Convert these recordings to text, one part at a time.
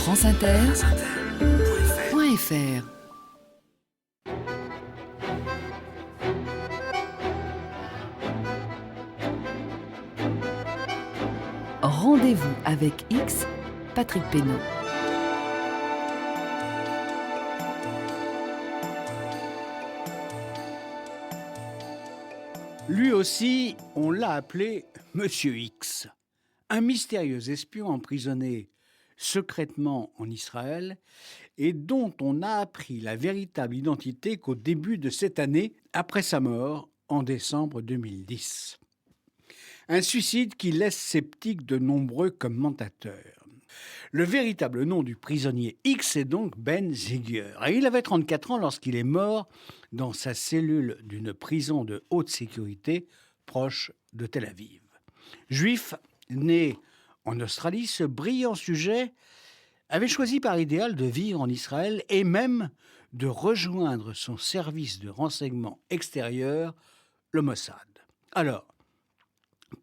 franceinter.fr. Rendez-vous avec X, Patrick Pénaud. Lui aussi, on l'a appelé Monsieur X, un mystérieux espion emprisonné secrètement en Israël et dont on a appris la véritable identité qu'au début de cette année, après sa mort en décembre 2010. Un suicide qui laisse sceptiques de nombreux commentateurs. Le véritable nom du prisonnier X est donc Ben Ziguer. Et il avait 34 ans lorsqu'il est mort dans sa cellule d'une prison de haute sécurité proche de Tel Aviv. Juif, né en Australie, ce brillant sujet avait choisi par idéal de vivre en Israël et même de rejoindre son service de renseignement extérieur, le Mossad. Alors,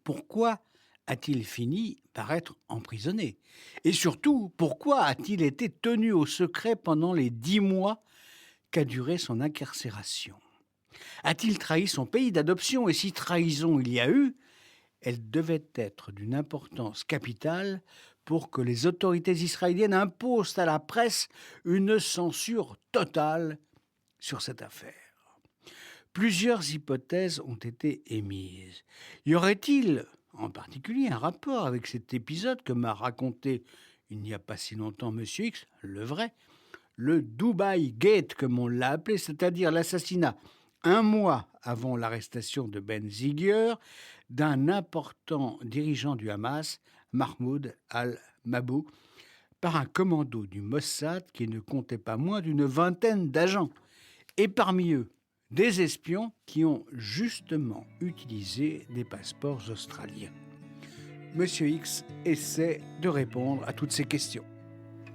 pourquoi a-t-il fini par être emprisonné? Et surtout, pourquoi a-t-il été tenu au secret pendant les 10 mois qu'a duré son incarcération? A-t-il trahi son pays d'adoption? Et si trahison il y a eu, elle devait être d'une importance capitale pour que les autorités israéliennes imposent à la presse une censure totale sur cette affaire. Plusieurs hypothèses ont été émises. Y aurait-il en particulier un rapport avec cet épisode que m'a raconté il n'y a pas si longtemps Monsieur X, le vrai, le Dubai Gate comme on l'a appelé, c'est-à-dire l'assassinat un mois avant l'arrestation de Ben Ziguer d'un important dirigeant du Hamas, Mahmoud al-Mabou, par un commando du Mossad qui ne comptait pas moins d'une vingtaine d'agents. Et parmi eux, des espions qui ont justement utilisé des passeports australiens. Monsieur X essaie de répondre à toutes ces questions.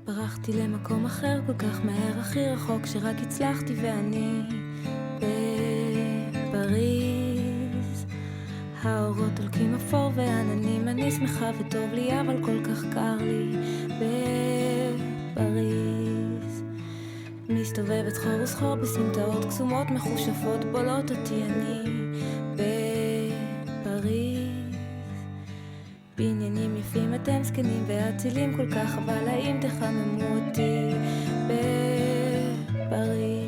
ברחתי למקום אחר כל כך מהר, הכי רחוק שרק הצלחתי ואני בפריז. האורות הולקים אפור ועננים, אני שמחה וטוב לי אבל כל כך קר לי בפריז. מסתובבת חור וסחור בסמטאות קסומות מחושפות בולות אותי אני בפריז. בעניינים יפים אתם זקנים ואצילים כל כך, אבל האם תחממו אותי בפריז?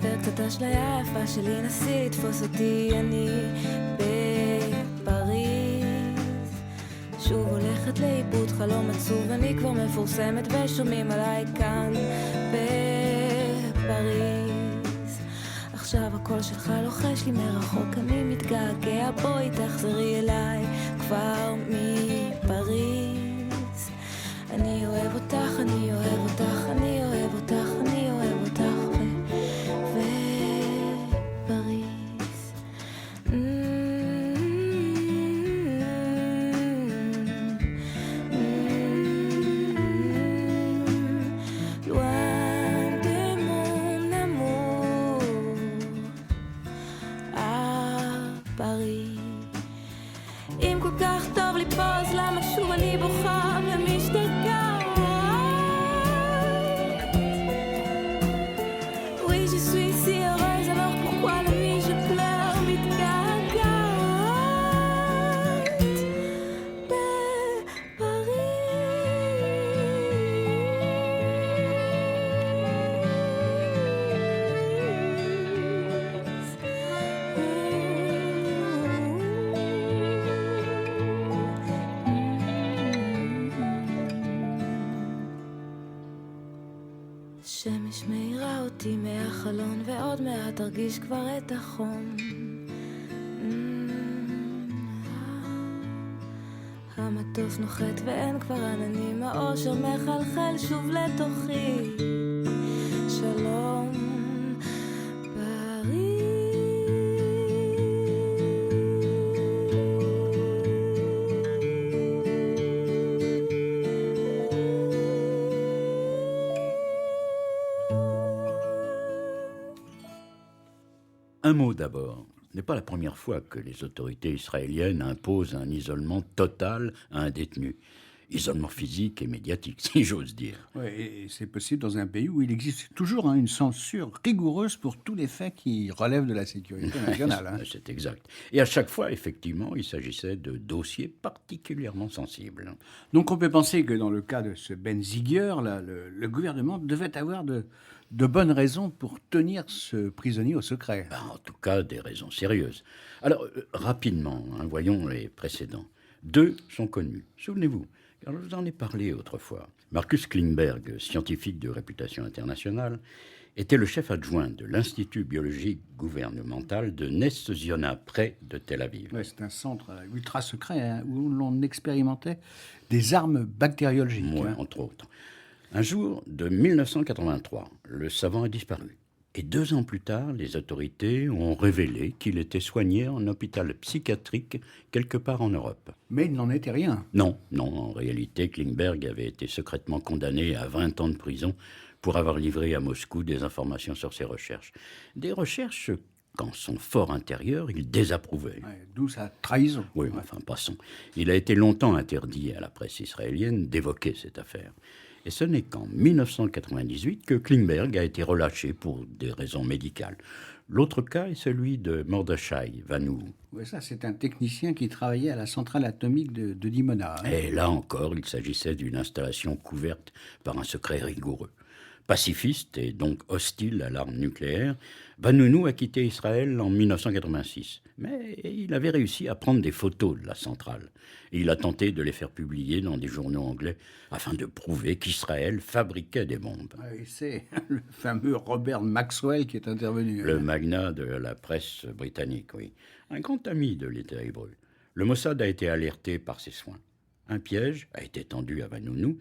וקצת אשליה היפה שלי, נסי תפוס אותי, אני בפריז. שוב הולכת לאיבוד חלום עצוב, אני כבר מפורסמת ושומעים עליי כאן בפריז. עכשיו הקול שלך לוחש לי מרחוק, אני מתגעגע, בואי תחזרי אליי כבר מפריז. אני אוהב אותך, אני אוהב אותך, אני אוהב אותך, אני אוהב אותך שמש מאירה אותי מהחלון ועוד מעט תרגיש כבר את החום. המטוס נוחת ואין כבר עננים, האושר מחלחל שוב לתוכי. שלום פריז. Un mot d'abord. Ce n'est pas la première fois que les autorités israéliennes imposent un isolement total à un détenu. Isolement physique et médiatique, si j'ose dire. Ouais, et c'est possible dans un pays où il existe toujours une censure rigoureuse pour tous les faits qui relèvent de la sécurité nationale. Hein. C'est exact. Et à chaque fois, effectivement, il s'agissait de dossiers particulièrement sensibles. Donc on peut penser que dans le cas de ce Ben Ziger, là, le gouvernement devait avoir de bonnes raisons pour tenir ce prisonnier au secret. En tout cas, des raisons sérieuses. Alors, rapidement, voyons les précédents. 2 sont connus. Souvenez-vous, car je vous en ai parlé autrefois. Marcus Klingberg, scientifique de réputation internationale, était le chef adjoint de l'Institut biologique gouvernemental de Ness Ziona, près de Tel Aviv. Ouais, c'est un centre ultra secret hein, où l'on expérimentait des armes bactériologiques. Ouais, entre autres. Un jour de 1983, le savant a disparu. Et 2 ans plus tard, les autorités ont révélé qu'il était soigné en hôpital psychiatrique quelque part en Europe. Mais il n'en était rien. Non, en réalité, Klingberg avait été secrètement condamné à 20 ans de prison pour avoir livré à Moscou des informations sur ses recherches. Des recherches qu'en son fort intérieur, il désapprouvait. Ouais, d'où sa trahison. Oui, enfin, passons. Il a été longtemps interdit à la presse israélienne d'évoquer cette affaire. Et ce n'est qu'en 1998 que Klingberg a été relâché pour des raisons médicales. L'autre cas est celui de Mordechai Vanunu. Ouais, ça, c'est un technicien qui travaillait à la centrale atomique de Dimona. Hein. Et là encore, il s'agissait d'une installation couverte par un secret rigoureux. Pacifiste et donc hostile à l'arme nucléaire, Vanunu a quitté Israël en 1986. Mais il avait réussi à prendre des photos de la centrale. Et il a tenté de les faire publier dans des journaux anglais afin de prouver qu'Israël fabriquait des bombes. Ouais, c'est le fameux Robert Maxwell qui est intervenu. Le magnat de la presse britannique, oui. Un grand ami de l'État hébreu. Le Mossad a été alerté par ses soins. Un piège a été tendu à Vanunu,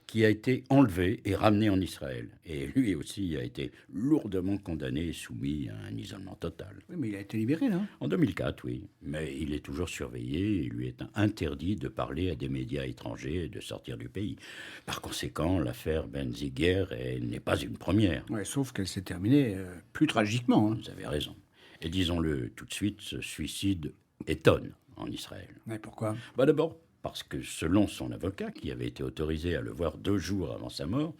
qui a été enlevé et ramené en Israël. Et lui aussi a été lourdement condamné et soumis à un isolement total. Oui, mais il a été libéré, non? En 2004, oui. Mais il est toujours surveillé et il lui est interdit de parler à des médias étrangers et de sortir du pays. Par conséquent, l'affaire Ben Ziger n'est pas une première. Ouais, sauf qu'elle s'est terminée plus tragiquement. Hein. Vous avez raison. Et disons-le tout de suite, ce suicide étonne en Israël. Ouais, pourquoi? D'abord, parce que selon son avocat, qui avait été autorisé à le voir 2 jours avant sa mort,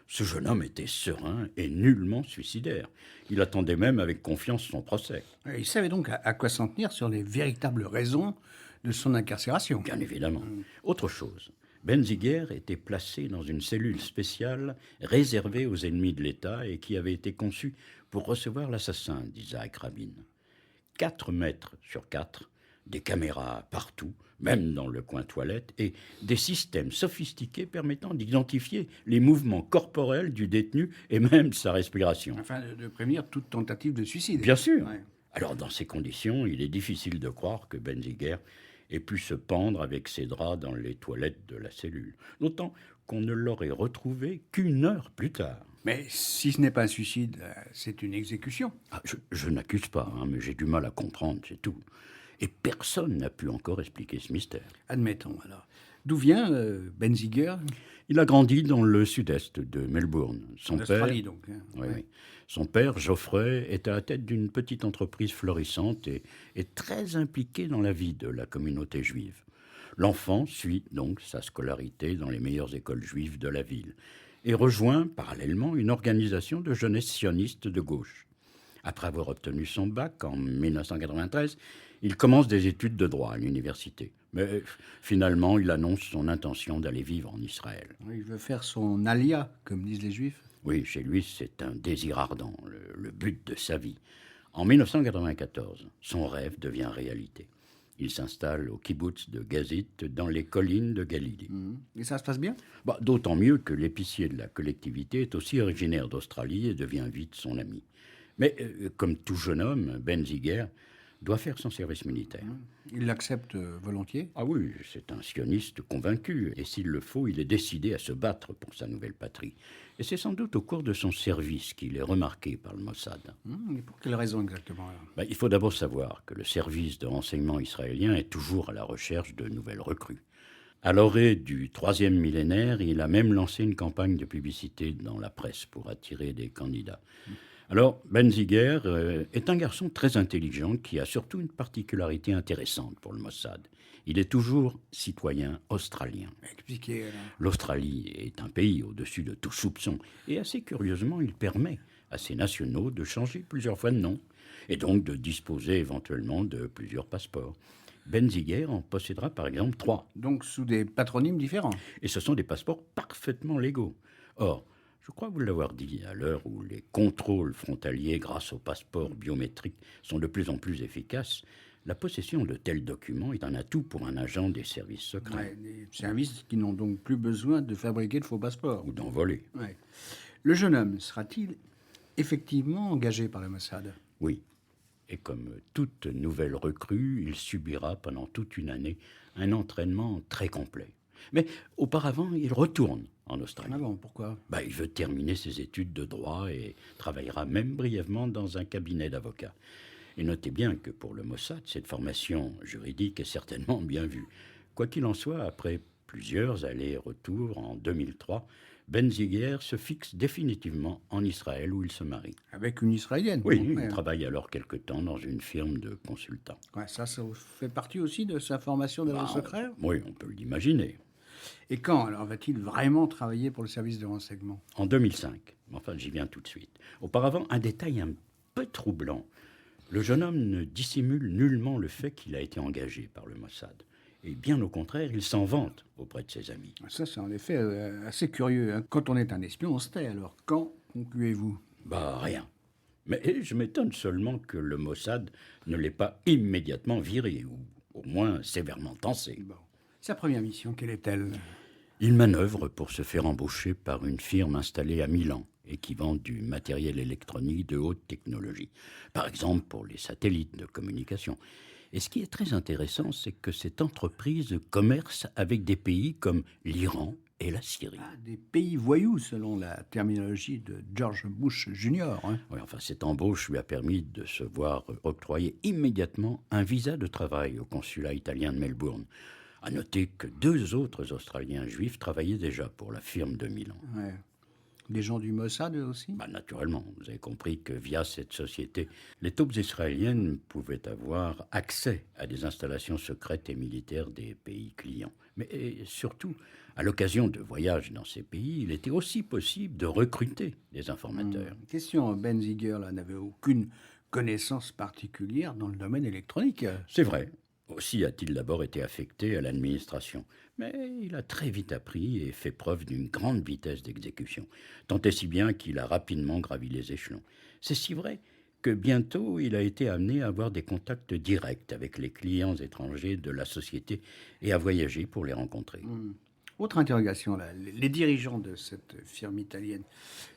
ce jeune homme était serein et nullement suicidaire. Il attendait même avec confiance son procès. Il savait donc à quoi s'en tenir sur les véritables raisons de son incarcération. Bien évidemment. Autre chose, Ben Ziger était placé dans une cellule spéciale réservée aux ennemis de l'État et qui avait été conçue pour recevoir l'assassin d'Isaac Rabin. 4 mètres sur 4, des caméras partout, même dans le coin toilette, et des systèmes sophistiqués permettant d'identifier les mouvements corporels du détenu et même sa respiration. Afin de prévenir toute tentative de suicide. Bien sûr. Ouais. Alors, dans ces conditions, il est difficile de croire que Ben Ziger ait pu se pendre avec ses draps dans les toilettes de la cellule. D'autant qu'on ne l'aurait retrouvé qu'1 heure plus tard. Mais si ce n'est pas un suicide, c'est une exécution. Je n'accuse pas, mais j'ai du mal à comprendre, c'est tout. Et personne n'a pu encore expliquer ce mystère. Admettons alors. D'où vient Ben Ziger? Il a grandi dans le sud-est de Melbourne. En Australie, donc. Hein. Oui. Son père, Geoffrey, est à la tête d'une petite entreprise florissante et est très impliqué dans la vie de la communauté juive. L'enfant suit donc sa scolarité dans les meilleures écoles juives de la ville et rejoint parallèlement une organisation de jeunesse sioniste de gauche. Après avoir obtenu son bac en 1993, il commence des études de droit à l'université. Mais finalement, il annonce son intention d'aller vivre en Israël. Il veut faire son alia, comme disent les Juifs. Oui, chez lui, c'est un désir ardent, le but de sa vie. En 1994, son rêve devient réalité. Il s'installe au kibbutz de Gazit, dans les collines de Galilée. Et ça se passe bien? D'autant mieux que l'épicier de la collectivité est aussi originaire d'Australie et devient vite son ami. Mais comme tout jeune homme, Ben Ziger doit faire son service militaire. Il l'accepte volontiers? Ah oui, c'est un sioniste convaincu, et s'il le faut, il est décidé à se battre pour sa nouvelle patrie. Et c'est sans doute au cours de son service qu'il est remarqué par le Mossad. Et pour quelle raison exactement alors? Il faut d'abord savoir que le service de renseignement israélien est toujours à la recherche de nouvelles recrues. À l'orée du 3e millénaire, il a même lancé une campagne de publicité dans la presse pour attirer des candidats. Alors, Ben Ziger est un garçon très intelligent qui a surtout une particularité intéressante pour le Mossad. Il est toujours citoyen australien. Expliquez. Alors. L'Australie est un pays au-dessus de tout soupçon et assez curieusement, il permet à ses nationaux de changer plusieurs fois de nom et donc de disposer éventuellement de plusieurs passeports. Ben Ziger en possédera par exemple 3. Donc sous des patronymes différents. Et ce sont des passeports parfaitement légaux. Or, je crois vous l'avoir dit, à l'heure où les contrôles frontaliers grâce aux passeports biométriques sont de plus en plus efficaces, la possession de tels documents est un atout pour un agent des services secrets. Ouais, des services qui n'ont donc plus besoin de fabriquer de faux passeports. Ou d'en voler. Ouais. Le jeune homme sera-t-il effectivement engagé par le Mossad? Oui. Et comme toute nouvelle recrue, il subira pendant toute une année un entraînement très complet. Mais auparavant, il retourne en Australie. Ah bon, pourquoi? Il veut terminer ses études de droit et travaillera même brièvement dans un cabinet d'avocats. Et notez bien que pour le Mossad, cette formation juridique est certainement bien vue. Quoi qu'il en soit, après plusieurs allers-retours en 2003, Ben Ziger se fixe définitivement en Israël où il se marie. Avec une Israélienne? Oui, Ouais. il travaille alors quelque temps dans une firme de consultants. Ouais, ça fait partie aussi de sa formation d'agent secret? Oui, on peut l'imaginer. Et quand, alors, va-t-il vraiment travailler pour le service de renseignement? En 2005. Enfin, j'y viens tout de suite. Auparavant, un détail un peu troublant. Le jeune homme ne dissimule nullement le fait qu'il a été engagé par le Mossad. Et bien au contraire, il s'en vante auprès de ses amis. Ça, c'est en effet assez curieux. Hein. Quand on est un espion, on se tait. Alors, quand concluez-vous? Rien. Mais je m'étonne seulement que le Mossad ne l'ait pas immédiatement viré, ou au moins sévèrement tensé. Bon. Sa première mission, quelle est-elle? Il manœuvre pour se faire embaucher par une firme installée à Milan et qui vend du matériel électronique de haute technologie. Par exemple, pour les satellites de communication. Et ce qui est très intéressant, c'est que cette entreprise commerce avec des pays comme l'Iran et la Syrie. Des pays voyous, selon la terminologie de George Bush Jr. Hein. Oui, cette embauche lui a permis de se voir octroyer immédiatement un visa de travail au consulat italien de Melbourne. À noter que 2 autres Australiens juifs travaillaient déjà pour la firme de Milan. Ouais. Des gens du Mossad eux aussi? Naturellement, vous avez compris que via cette société, les taupes israéliennes pouvaient avoir accès à des installations secrètes et militaires des pays clients. Mais surtout, à l'occasion de voyages dans ces pays, il était aussi possible de recruter des informateurs. Question, Ben Ziger n'avait aucune connaissance particulière dans le domaine électronique. C'est vrai. Aussi a-t-il d'abord été affecté à l'administration. Mais il a très vite appris et fait preuve d'une grande vitesse d'exécution, tant et si bien qu'il a rapidement gravi les échelons. C'est si vrai que bientôt il a été amené à avoir des contacts directs avec les clients étrangers de la société et à voyager pour les rencontrer. Autre interrogation, là. Les dirigeants de cette firme italienne,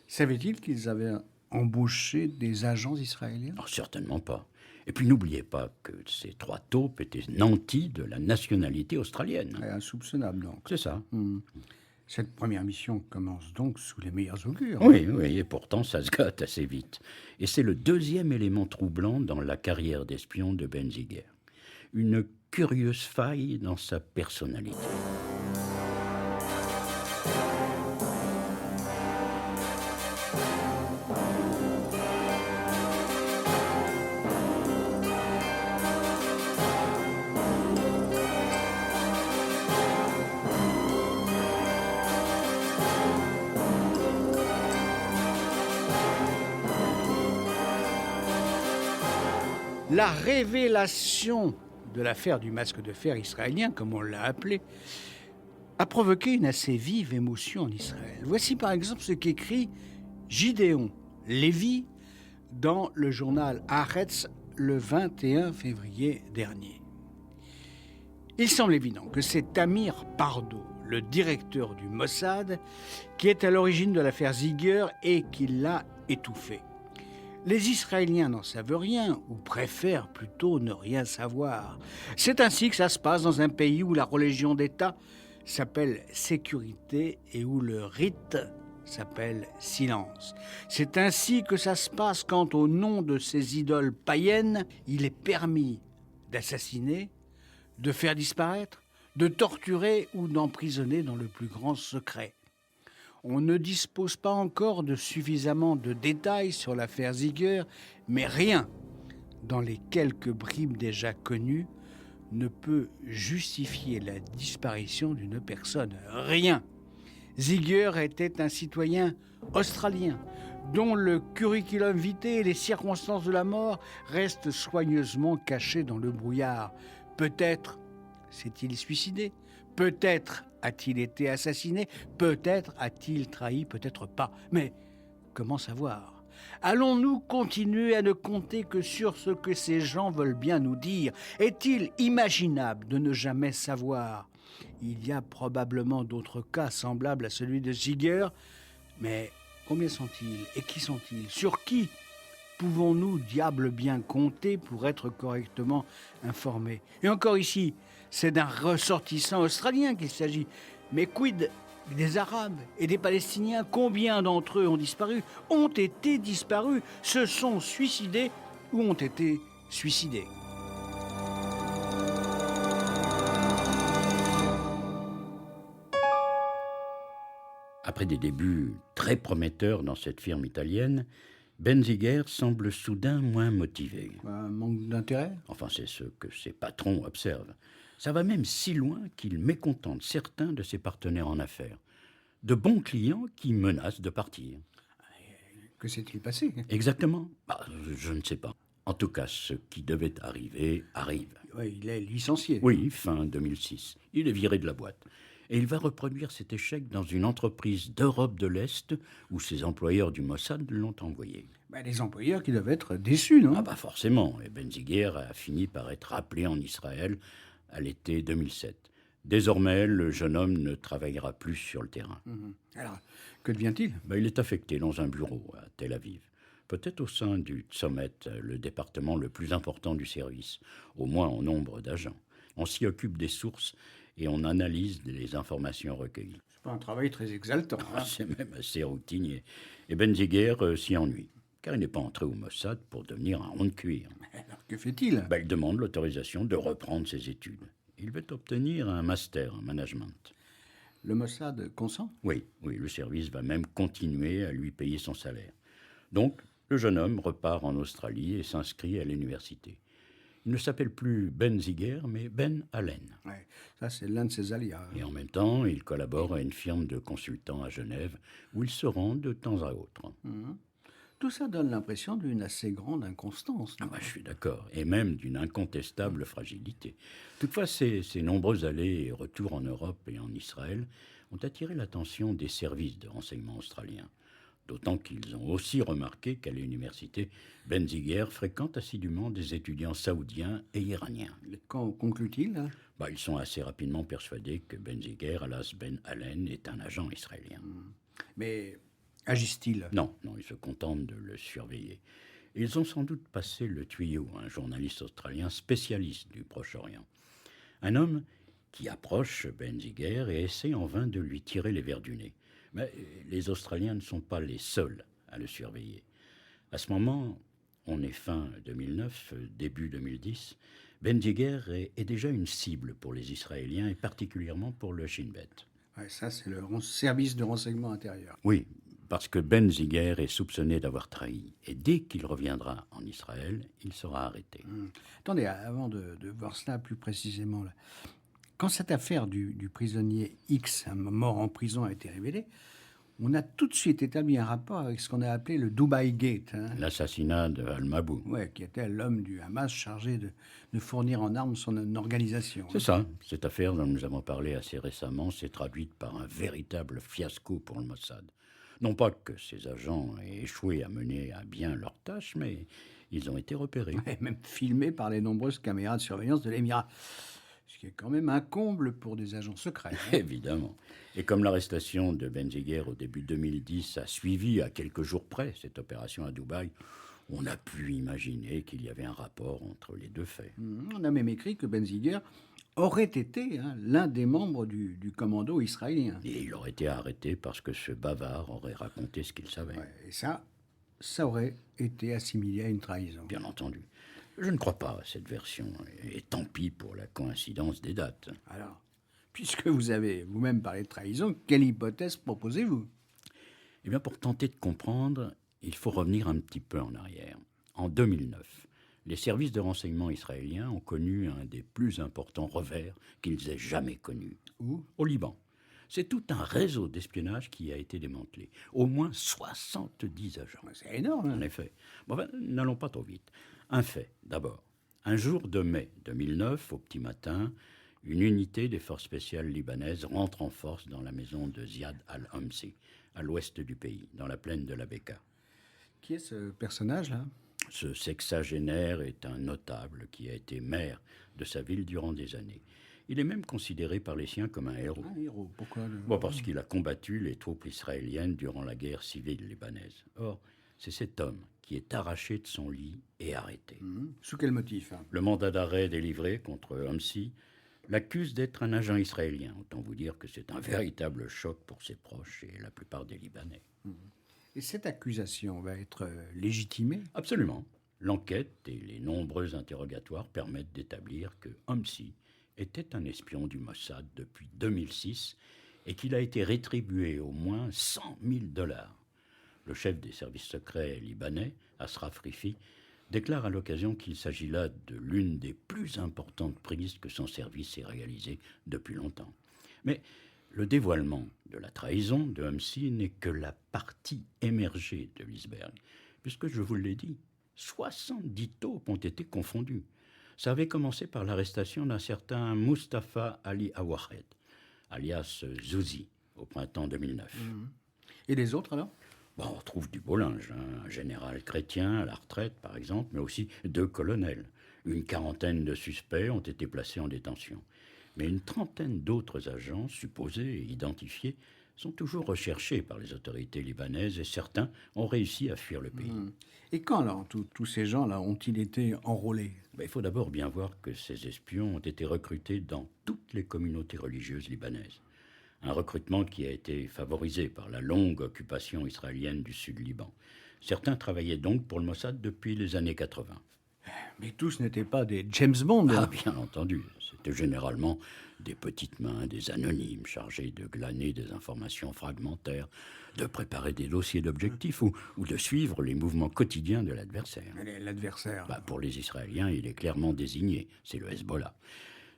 savaient-ils qu'ils avaient embauché des agents israéliens? Non, certainement pas. Et puis n'oubliez pas que ces 3 taupes étaient nantis de la nationalité australienne. Insoupçonnable, donc. C'est ça. Cette première mission commence donc sous les meilleurs augures. Oui, et pourtant ça se gâte assez vite. Et c'est le 2e élément troublant dans la carrière d'espion de Ben Ziger. Une curieuse faille dans sa personnalité. La révélation de l'affaire du masque de fer israélien, comme on l'a appelé, a provoqué une assez vive émotion en Israël. Voici par exemple ce qu'écrit Gideon Lévy dans le journal Haaretz le 21 février dernier. Il semble évident que c'est Amir Pardo, le directeur du Mossad, qui est à l'origine de l'affaire Ziger et qui l'a étouffé. Les Israéliens n'en savent rien, ou préfèrent plutôt ne rien savoir. C'est ainsi que ça se passe dans un pays où la religion d'État s'appelle sécurité et où le rite s'appelle silence. C'est ainsi que ça se passe quand, au nom de ces idoles païennes, il est permis d'assassiner, de faire disparaître, de torturer ou d'emprisonner dans le plus grand secret. On ne dispose pas encore de suffisamment de détails sur l'affaire Ziegler, mais rien, dans les quelques bribes déjà connues, ne peut justifier la disparition d'une personne. Rien. Ziegler était un citoyen australien, dont le curriculum vitae et les circonstances de la mort restent soigneusement cachés dans le brouillard. Peut-être s'est-il suicidé, peut-être a-t-il été assassiné, peut-être a-t-il trahi, peut-être pas. Mais comment savoir ? Allons-nous continuer à ne compter que sur ce que ces gens veulent bien nous dire ? Est-il imaginable de ne jamais savoir ? Il y a probablement d'autres cas semblables à celui de Ziegler, mais combien sont-ils et qui sont-ils ? Sur qui pouvons-nous, diable bien, compter pour être correctement informés ? Et encore ici, c'est d'un ressortissant australien qu'il s'agit. Mais quid des Arabes et des Palestiniens ? Combien d'entre eux ont disparu, ont été disparus, se sont suicidés ou ont été suicidés ? Après des débuts très prometteurs dans cette firme italienne, Ben Ziegler semble soudain moins motivé. Un manque d'intérêt ? Enfin, c'est ce que ses patrons observent. Ça va même si loin qu'il mécontente certains de ses partenaires en affaires. De bons clients qui menacent de partir. Que s'est-il passé ? Exactement. Je ne sais pas. En tout cas, ce qui devait arriver, arrive. Oui, il est licencié. Oui, fin 2006. Il est viré de la boîte. Et il va reproduire cet échec dans une entreprise d'Europe de l'Est où ses employeurs du Mossad l'ont envoyé. Les employeurs qui doivent être déçus, non ? Forcément. Et Ben Ziegler a fini par être rappelé en Israël à l'été 2007. Désormais, le jeune homme ne travaillera plus sur le terrain. Alors, que devient-il ? Il est affecté dans un bureau à Tel Aviv. Peut-être au sein du Tzomet, le département le plus important du service, au moins en nombre d'agents. On s'y occupe des sources et on analyse les informations recueillies. C'est pas un travail très exaltant. C'est même assez routinier. Et Ben Ziegler s'y ennuie, car il n'est pas entré au Mossad pour devenir un rond de cuir. Alors, que fait-il ? Il demande l'autorisation de reprendre ses études. Il veut obtenir un master en management. Le Mossad consent ? Oui, le service va même continuer à lui payer son salaire. Donc, le jeune homme repart en Australie et s'inscrit à l'université. Il ne s'appelle plus Ben Ziegler, mais Ben Allen. Ouais, ça, c'est l'un de ses alias. Et en même temps, il collabore à une firme de consultants à Genève, où il se rend de temps à autre. Tout ça donne l'impression d'une assez grande inconstance. Je suis d'accord, et même d'une incontestable fragilité. Toutefois, ces nombreux allers et retours en Europe et en Israël ont attiré l'attention des services de renseignement australiens. D'autant qu'ils ont aussi remarqué qu'à l'université, Ben Ziegler fréquente assidûment des étudiants saoudiens et iraniens. Qu'en conclut-il ? Ils sont assez rapidement persuadés que Ben Ziegler, alias Ben Allen, est un agent israélien. Mais agissent-ils ? Non, ils se contentent de le surveiller. Ils ont sans doute passé le tuyau à un journaliste australien spécialiste du Proche-Orient. Un homme qui approche Ben Ziegler et essaie en vain de lui tirer les vers du nez. Mais les Australiens ne sont pas les seuls à le surveiller. À ce moment, on est fin 2009, début 2010, Ben Ziegler est déjà une cible pour les Israéliens et particulièrement pour le Shin Bet. Ça, c'est le service de renseignement intérieur. Oui, parce que Ben Ziegler est soupçonné d'avoir trahi. Et dès qu'il reviendra en Israël, il sera arrêté. Attendez, avant de voir cela plus précisément, là. Quand cette affaire du prisonnier X, mort en prison, a été révélée, on a tout de suite établi un rapport avec ce qu'on a appelé le Dubai Gate. L'assassinat de Al-Mabou. Oui, qui était l'homme du Hamas chargé de fournir en armes son organisation. C'est ça. Cette affaire dont nous avons parlé assez récemment s'est traduite par un véritable fiasco pour le Mossad. Non pas que ces agents aient échoué à mener à bien leurs tâches, mais ils ont été repérés. Et même filmés par les nombreuses caméras de surveillance de l'Émirat. Ce qui est quand même un comble pour des agents secrets. Évidemment. Et comme l'arrestation de Ben Ziegler au début 2010 a suivi à quelques jours près cette opération à Dubaï, on a pu imaginer qu'il y avait un rapport entre les deux faits. On a même écrit que Ben Ziegler aurait été l'un des membres du commando israélien. Et il aurait été arrêté parce que ce bavard aurait raconté ce qu'il savait. Ouais, et ça aurait été assimilé à une trahison. Bien entendu. Je ne crois pas à cette version, et tant pis pour la coïncidence des dates. Alors, puisque vous avez vous-même parlé de trahison, quelle hypothèse proposez-vous ? Eh bien, pour tenter de comprendre, il faut revenir un petit peu en arrière. En 2009, les services de renseignement israéliens ont connu un des plus importants revers qu'ils aient jamais connus. Où ? Au Liban. C'est tout un réseau d'espionnage qui a été démantelé. Au moins 70 agents. C'est énorme. En effet. Bon, n'allons pas trop vite. Un fait, d'abord. Un jour de mai 2009, au petit matin, une unité des forces spéciales libanaises rentre en force dans la maison de Ziad al-Hamsi, à l'ouest du pays, dans la plaine de la Beka. Qui est ce personnage-là ? Ce sexagénaire est un notable qui a été maire de sa ville durant des années. Il est même considéré par les siens comme un héros. Un héros, pourquoi Parce qu'il a combattu les troupes israéliennes durant la guerre civile libanaise. Or, c'est cet homme qui est arraché de son lit et arrêté. Sous quel motif ? Le mandat d'arrêt délivré contre Hamsi l'accuse d'être un agent israélien. Autant vous dire que c'est un véritable choc pour ses proches et la plupart des Libanais. Et cette accusation va être légitimée ? Absolument. L'enquête et les nombreux interrogatoires permettent d'établir que Hamsi était un espion du Mossad depuis 2006 et qu'il a été rétribué au moins $100 000. Le chef des services secrets libanais, Asraf Rifi, déclare à l'occasion qu'il s'agit là de l'une des plus importantes prises que son service ait réalisées depuis longtemps. Mais le dévoilement de la trahison de Hamsi n'est que la partie émergée de l'iceberg, puisque, je vous l'ai dit, 70 taupes ont été confondues. Ça avait commencé par l'arrestation d'un certain Mustafa Ali Awahed, alias Zouzi, au printemps 2009. Et les autres alors ? On retrouve du beau linge, un général chrétien à la retraite par exemple, mais aussi 2 colonels. Une quarantaine de suspects ont été placés en détention. Mais une trentaine d'autres agents, supposés et identifiés, sont toujours recherchés par les autorités libanaises et certains ont réussi à fuir le pays. Et quand alors tous ces gens-là ont-ils été enrôlés ? Il faut d'abord bien voir que ces espions ont été recrutés dans toutes les communautés religieuses libanaises. Un recrutement qui a été favorisé par la longue occupation israélienne du sud Liban. Certains travaillaient donc pour le Mossad depuis les années 80. Mais tous n'étaient pas des James Bond. Ah, bien entendu. C'était généralement des petites mains, des anonymes chargés de glaner des informations fragmentaires, de préparer des dossiers d'objectifs ou de suivre les mouvements quotidiens de l'adversaire. L'adversaire. Pour les Israéliens, il est clairement désigné. C'est le Hezbollah.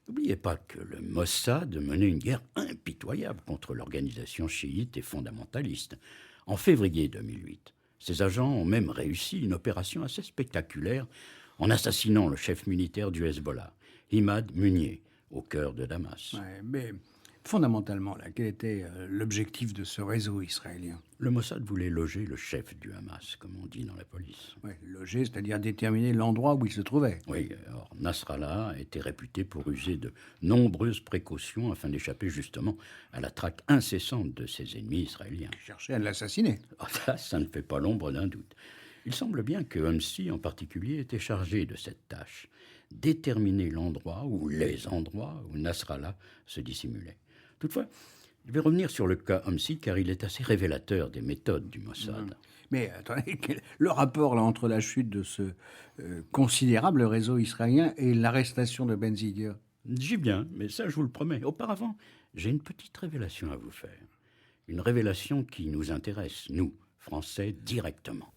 N'oubliez pas que le Mossad menait une guerre impitoyable contre l'organisation chiite et fondamentaliste. En février 2008, ces agents ont même réussi une opération assez spectaculaire en assassinant le chef militaire du Hezbollah, Imad Munier, au cœur de Damas. Ouais, mais fondamentalement, là, quel était l'objectif de ce réseau israélien ? Le Mossad voulait loger le chef du Hamas, comme on dit dans la police. Ouais, loger, c'est-à-dire déterminer l'endroit où il se trouvait. Oui, or Nasrallah était réputé pour user de nombreuses précautions afin d'échapper justement à la traque incessante de ses ennemis israéliens. Il cherchait à l'assassiner. Ça ne fait pas l'ombre d'un doute. Il semble bien que Hamsi en particulier était chargé de cette tâche, déterminer l'endroit ou les endroits où Nasrallah se dissimulait. Toutefois, je vais revenir sur le cas Hamsi car il est assez révélateur des méthodes du Mossad. Mais attendez, le rapport là, entre la chute de ce considérable réseau israélien et l'arrestation de Benziger ? J'y viens, mais ça je vous le promets. Auparavant, j'ai une petite révélation à vous faire. Une révélation qui nous intéresse, nous, Français, directement.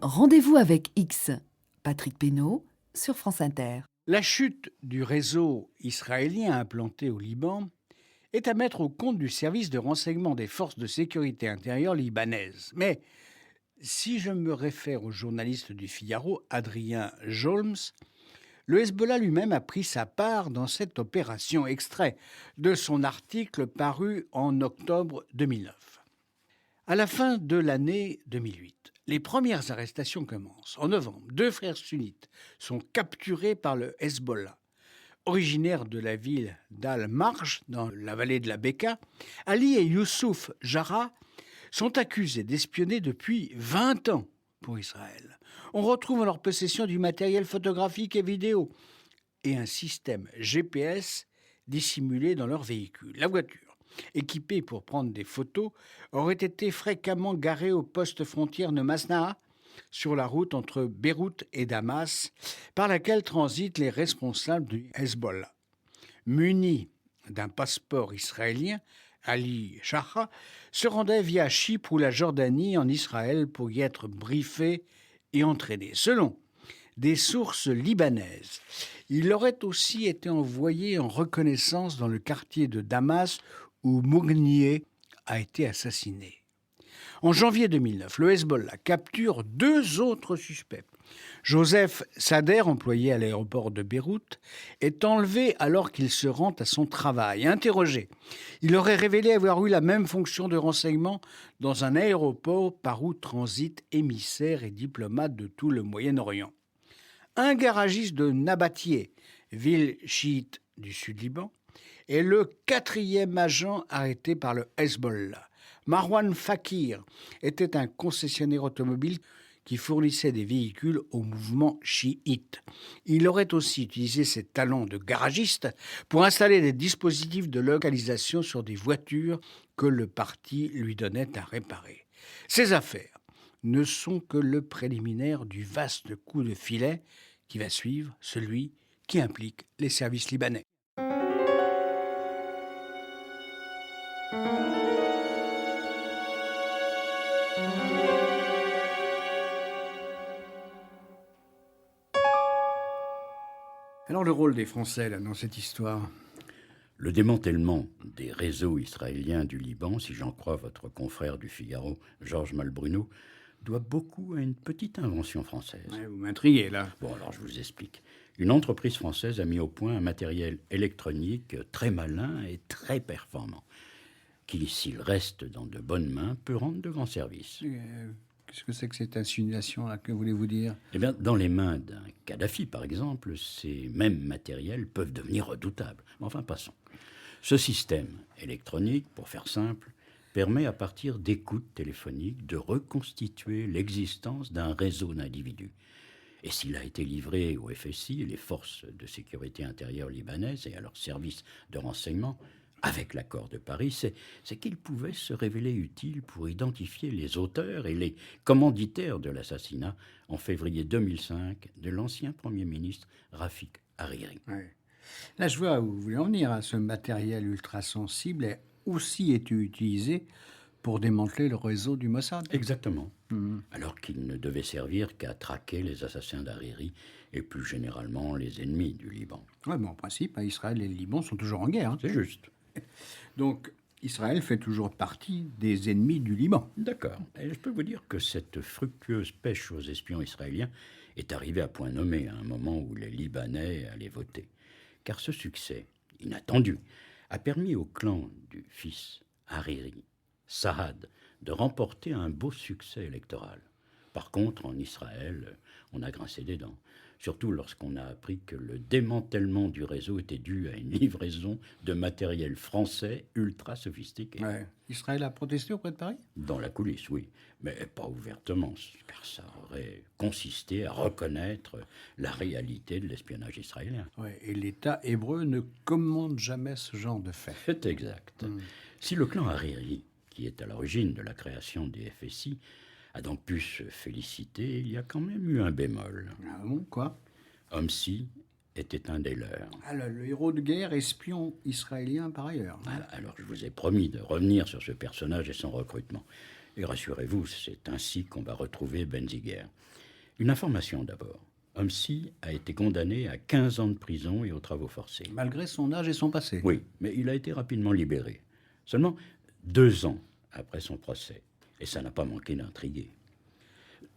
Rendez-vous avec X, Patrick Pénaud, sur France Inter. La chute du réseau israélien implanté au Liban est à mettre au compte du service de renseignement des forces de sécurité intérieure libanaises. Mais Si je me réfère au journaliste du Figaro, Adrien Jolms, le Hezbollah lui-même a pris sa part dans cette opération, extrait de son article paru en octobre 2009. À la fin de l'année 2008, les premières arrestations commencent. En novembre, 2 frères sunnites sont capturés par le Hezbollah. Originaires de la ville d'Al-Marj, dans la vallée de la Beka, Ali et Youssouf Jarrah sont accusés d'espionner depuis 20 ans pour Israël. On retrouve en leur possession du matériel photographique et vidéo et un système GPS dissimulé dans leur véhicule. La voiture, équipée pour prendre des photos, aurait été fréquemment garée au poste frontière de Masnaa, sur la route entre Beyrouth et Damas, par laquelle transitent les responsables du Hezbollah. Muni d'un passeport israélien, Ali Jarrah se rendait via Chypre ou la Jordanie en Israël pour y être briefé et entraîné. Selon des sources libanaises, il aurait aussi été envoyé en reconnaissance dans le quartier de Damas où Mougnier a été assassiné. En janvier 2009, le Hezbollah capture 2 autres suspects. Joseph Sader, employé à l'aéroport de Beyrouth, est enlevé alors qu'il se rend à son travail. Interrogé, il aurait révélé avoir eu la même fonction de renseignement dans un aéroport par où transitent émissaires et diplomates de tout le Moyen-Orient. Un garagiste de Nabatieh, ville chiite du Sud-Liban, est le 4e agent arrêté par le Hezbollah. Marwan Fakir était un concessionnaire automobile qui fournissait des véhicules au mouvement chiite. Il aurait aussi utilisé ses talents de garagiste pour installer des dispositifs de localisation sur des voitures que le parti lui donnait à réparer. Ces affaires ne sont que le préliminaire du vaste coup de filet qui va suivre, celui qui implique les services libanais. Alors le rôle des Français là, dans cette histoire? Le démantèlement des réseaux israéliens du Liban, si j'en crois votre confrère du Figaro, Georges Malbruno, doit beaucoup à une petite invention française. Ouais, vous m'intriguez là. Bon, alors je vous explique. Une entreprise française a mis au point un matériel électronique très malin et très performant, qui, s'il reste dans de bonnes mains, peut rendre de grands services. Qu'est-ce que c'est que cette insinuation là? Que voulez-vous dire? Eh bien, dans les mains d'un Kadhafi, par exemple, ces mêmes matériels peuvent devenir redoutables. Mais enfin, passons. Ce système électronique, pour faire simple, permet à partir d'écoutes téléphoniques de reconstituer l'existence d'un réseau d'individus. Et s'il a été livré au FSI, les forces de sécurité intérieure libanaises et à leurs services de renseignement, avec l'accord de Paris, c'est qu'il pouvait se révéler utile pour identifier les auteurs et les commanditaires de l'assassinat en février 2005 de l'ancien Premier ministre Rafik Hariri. Ouais. Là, je vois où vous voulez en venir. Hein. Ce matériel ultra-sensible a aussi été utilisé pour démanteler le réseau du Mossad. Exactement. Alors qu'il ne devait servir qu'à traquer les assassins d'Hariri et plus généralement les ennemis du Liban. Oui, mais en principe, Israël et le Liban sont toujours en guerre. Hein. C'est juste. Donc, Israël fait toujours partie des ennemis du Liban. D'accord. Et je peux vous dire que cette fructueuse pêche aux espions israéliens est arrivée à point nommé à un moment où les Libanais allaient voter. Car ce succès, inattendu, a permis au clan du fils Hariri, Saad, de remporter un beau succès électoral. Par contre, en Israël, on a grincé des dents. Surtout lorsqu'on a appris que le démantèlement du réseau était dû à une livraison de matériel français ultra sophistiqué. Ouais. Israël a protesté auprès de Paris? Dans la coulisse, oui, mais pas ouvertement, car ça aurait consisté à reconnaître la réalité de l'espionnage israélien. Ouais, et l'État hébreu ne commande jamais ce genre de fait. C'est exact. Si le clan Hariri, qui est à l'origine de la création des FSI, a donc pu se féliciter, il y a quand même eu un bémol. Ah bon, quoi? Homsi était un des leurs. Ah, le héros de guerre, espion israélien par ailleurs. Voilà, alors je vous ai promis de revenir sur ce personnage et son recrutement. Et rassurez-vous, c'est ainsi qu'on va retrouver Benziger. Une information d'abord. Homsi a été condamné à 15 ans de prison et aux travaux forcés. Malgré son âge et son passé. Oui, mais il a été rapidement libéré. Seulement 2 ans après son procès. Et ça n'a pas manqué d'intriguer.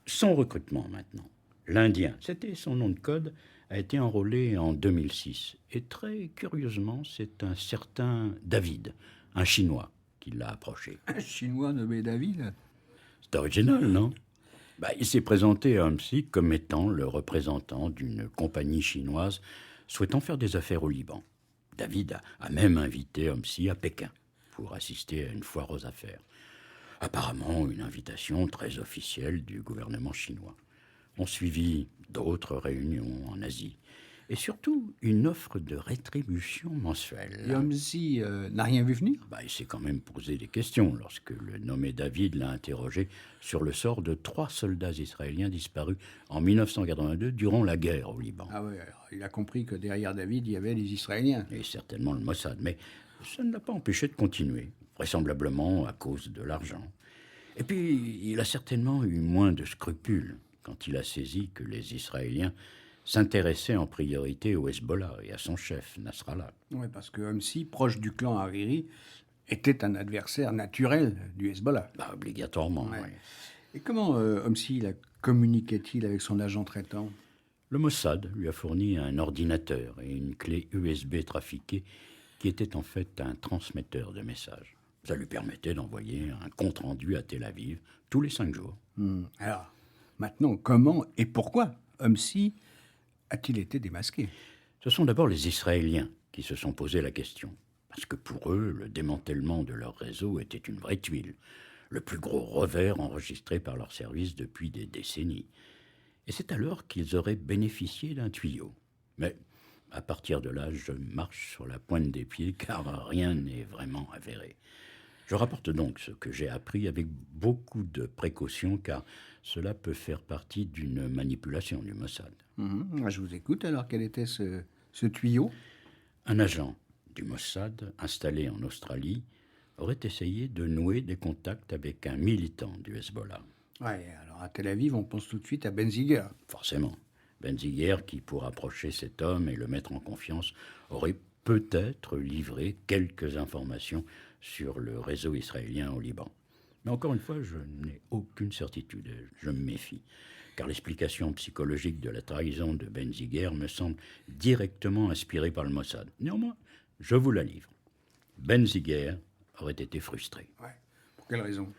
Son recrutement maintenant. L'Indien, c'était son nom de code, a été enrôlé en 2006. Et très curieusement, c'est un certain David, un Chinois, qui l'a approché. Un Chinois nommé David? C'est original, non? Il s'est présenté à Homsi comme étant le représentant d'une compagnie chinoise souhaitant faire des affaires au Liban. David a même invité Homsi à Pékin pour assister à une foire aux affaires. Apparemment, une invitation très officielle du gouvernement chinois. On suivit d'autres réunions en Asie. Et surtout, une offre de rétribution mensuelle. Et Homsi n'a rien vu venir? Il s'est quand même posé des questions lorsque le nommé David l'a interrogé sur le sort de 3 soldats israéliens disparus en 1982 durant la guerre au Liban. Ah oui, alors il a compris que derrière David, il y avait les Israéliens. Et certainement le Mossad. Mais ça ne l'a pas empêché de continuer, vraisemblablement à cause de l'argent. Et puis, il a certainement eu moins de scrupules quand il a saisi que les Israéliens s'intéressait en priorité au Hezbollah et à son chef, Nasrallah. Oui, parce que Homsi, proche du clan Hariri, était un adversaire naturel du Hezbollah. Obligatoirement, Ouais. oui. Et comment Homsi communiquait-il avec son agent traitant? Le Mossad lui a fourni un ordinateur et une clé USB trafiquée qui était en fait un transmetteur de messages. Ça lui permettait d'envoyer un compte-rendu à Tel Aviv tous les 5 jours. Alors, maintenant, comment et pourquoi Homsi a-t-il été démasqué? Ce sont d'abord les Israéliens qui se sont posé la question. Parce que pour eux, le démantèlement de leur réseau était une vraie tuile. Le plus gros revers enregistré par leur service depuis des décennies. Et c'est alors qu'ils auraient bénéficié d'un tuyau. Mais à partir de là, je marche sur la pointe des pieds car rien n'est vraiment avéré. Je rapporte donc ce que j'ai appris avec beaucoup de précaution car cela peut faire partie d'une manipulation du Mossad. Je vous écoute. Alors, quel était ce tuyau? Un agent du Mossad, installé en Australie, aurait essayé de nouer des contacts avec un militant du Hezbollah. Ouais, alors à Tel Aviv, on pense tout de suite à Benziger. Forcément. Benziger, qui pour approcher cet homme et le mettre en confiance, aurait peut-être livré quelques informations sur le réseau israélien au Liban. Mais encore une fois, je n'ai aucune certitude, je me méfie, car l'explication psychologique de la trahison de Benziger me semble directement inspirée par le Mossad. Néanmoins, je vous la livre. Benziger aurait été frustré. Ouais. Pour quelle raison?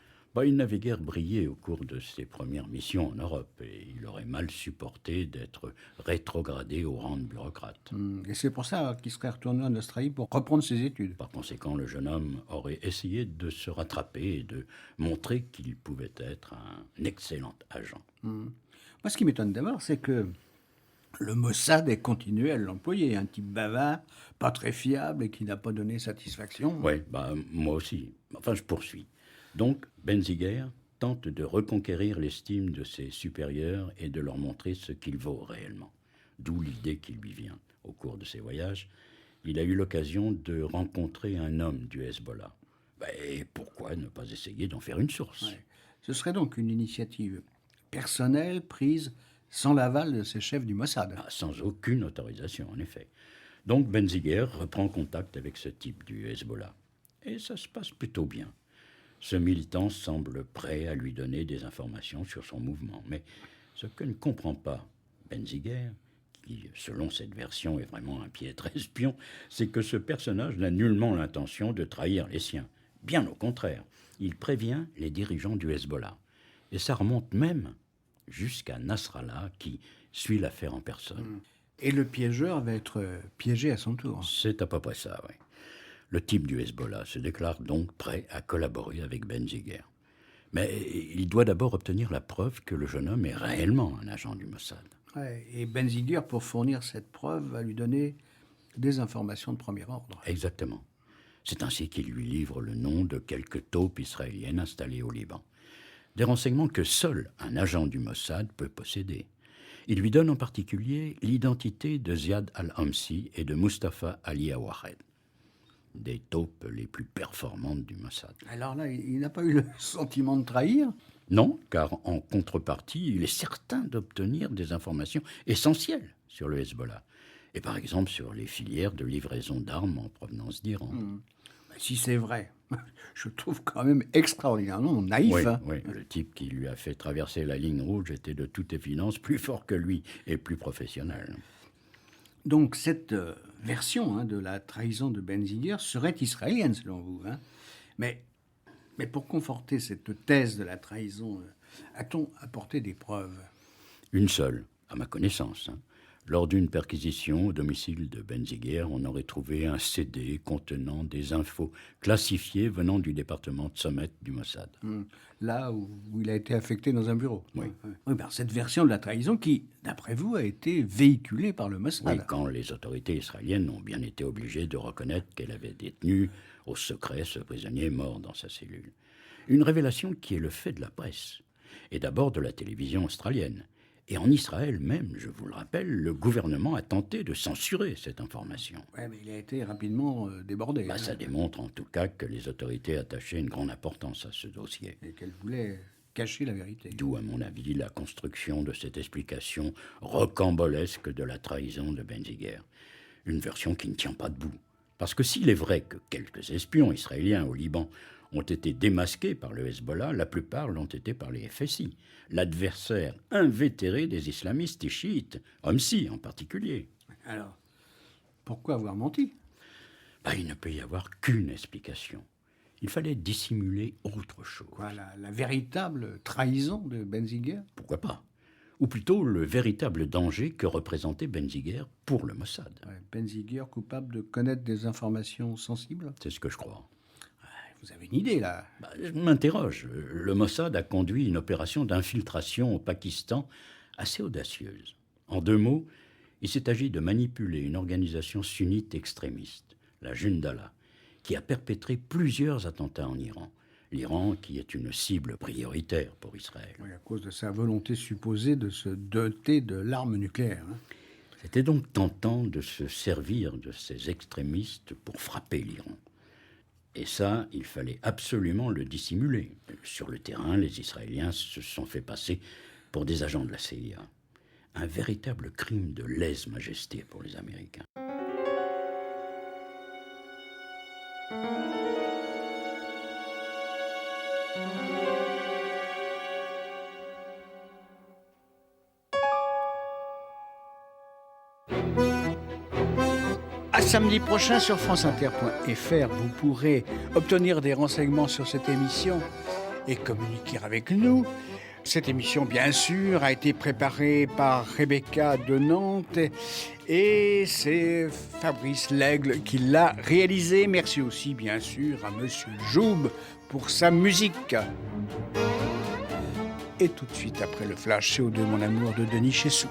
Il n'avait guère brillé au cours de ses premières missions en Europe et il aurait mal supporté d'être rétrogradé au rang de bureaucrate. Et c'est pour ça qu'il serait retourné en Australie pour reprendre ses études. Par conséquent, le jeune homme aurait essayé de se rattraper et de montrer qu'il pouvait être un excellent agent. Moi, ce qui m'étonne d'abord, c'est que le Mossad ait continué à l'employer. Un type bavard, pas très fiable et qui n'a pas donné satisfaction. Oui, moi aussi. Enfin, je poursuis. Donc, Benziger tente de reconquérir l'estime de ses supérieurs et de leur montrer ce qu'il vaut réellement. D'où l'idée qui lui vient. Au cours de ses voyages, il a eu l'occasion de rencontrer un homme du Hezbollah. Et pourquoi ne pas essayer d'en faire une source? Ouais. Ce serait donc une initiative personnelle prise sans l'aval de ses chefs du Mossad. Sans aucune autorisation, en effet. Donc Benziger reprend contact avec ce type du Hezbollah. Et ça se passe plutôt bien. Ce militant semble prêt à lui donner des informations sur son mouvement. Mais ce que ne comprend pas Benziger, qui, selon cette version, est vraiment un piètre espion, c'est que ce personnage n'a nullement l'intention de trahir les siens. Bien au contraire, il prévient les dirigeants du Hezbollah. Et ça remonte même jusqu'à Nasrallah, qui suit l'affaire en personne. Et le piégeur va être piégé à son tour. C'est à peu près ça, oui. Le type du Hezbollah se déclare donc prêt à collaborer avec Benziger. Mais il doit d'abord obtenir la preuve que le jeune homme est réellement un agent du Mossad. Ouais, et Benziger, pour fournir cette preuve, va lui donner des informations de premier ordre. Exactement. C'est ainsi qu'il lui livre le nom de quelques taupes israéliennes installées au Liban. Des renseignements que seul un agent du Mossad peut posséder. Il lui donne en particulier l'identité de Ziad al-Homsi et de Mustafa Ali Awahed, des taupes les plus performantes du Mossad. Alors là, il n'a pas eu le sentiment de trahir? Non, car en contrepartie, il est certain d'obtenir des informations essentielles sur le Hezbollah. Et par exemple sur les filières de livraison d'armes en provenance d'Iran. Si c'est vrai Je trouve quand même extraordinairement naïf. Oui, hein. oui, le type qui lui a fait traverser la ligne rouge était de toute évidence plus fort que lui et plus professionnel. Donc cette version de la trahison de Benziger serait israélienne selon vous. Hein. Mais pour conforter cette thèse de la trahison, a-t-on apporté des preuves? Une seule, à ma connaissance. Lors d'une perquisition au domicile de Benziger, on aurait trouvé un CD contenant des infos classifiées venant du département de Tzomet du Mossad. Là où il a été affecté dans un bureau. Oui. Oui, ben, cette version de la trahison qui, d'après vous, a été véhiculée par le Mossad. Oui, quand les autorités israéliennes ont bien été obligées de reconnaître qu'elle avait détenu au secret ce prisonnier mort dans sa cellule. Une révélation qui est le fait de la presse, et d'abord de la télévision australienne. Et en Israël même, je vous le rappelle, le gouvernement a tenté de censurer cette information. Ouais, mais il a été rapidement débordé. Ça démontre en tout cas que les autorités attachaient une grande importance à ce dossier. Et qu'elle voulait cacher la vérité. D'où, à mon avis, la construction de cette explication rocambolesque de la trahison de Benziger. Une version qui ne tient pas debout. Parce que s'il est vrai que quelques espions israéliens au Liban ont été démasqués par le Hezbollah, la plupart l'ont été par les FSI, l'adversaire invétéré des islamistes et chiites, Homsi en particulier. Alors, pourquoi avoir menti? Il ne peut y avoir qu'une explication. Il fallait dissimuler autre chose. Quoi, la véritable trahison de Benziger? Pourquoi pas? Ou plutôt le véritable danger que représentait Benziger pour le Mossad. Ouais, Benziger coupable de connaître des informations sensibles? C'est ce que je crois. Vous avez une idée, là? Je m'interroge. Le Mossad a conduit une opération d'infiltration au Pakistan assez audacieuse. En 2 mots, il s'est agi de manipuler une organisation sunnite extrémiste, la Jundallah, qui a perpétré plusieurs attentats en Iran. L'Iran qui est une cible prioritaire pour Israël. Oui, à cause de sa volonté supposée de se doter de l'arme nucléaire. Hein. C'était donc tentant de se servir de ces extrémistes pour frapper l'Iran. Et ça, il fallait absolument le dissimuler. Sur le terrain, les Israéliens se sont fait passer pour des agents de la CIA. Un véritable crime de lèse-majesté pour les Américains. À samedi prochain sur franceinter.fr, vous pourrez obtenir des renseignements sur cette émission et communiquer avec nous. Cette émission, bien sûr, a été préparée par Rebecca de Nantes et c'est Fabrice Lègle qui l'a réalisée. Merci aussi, bien sûr, à Monsieur Joub pour sa musique. Et tout de suite après le flash CO2 Mon amour de Denis Chessou.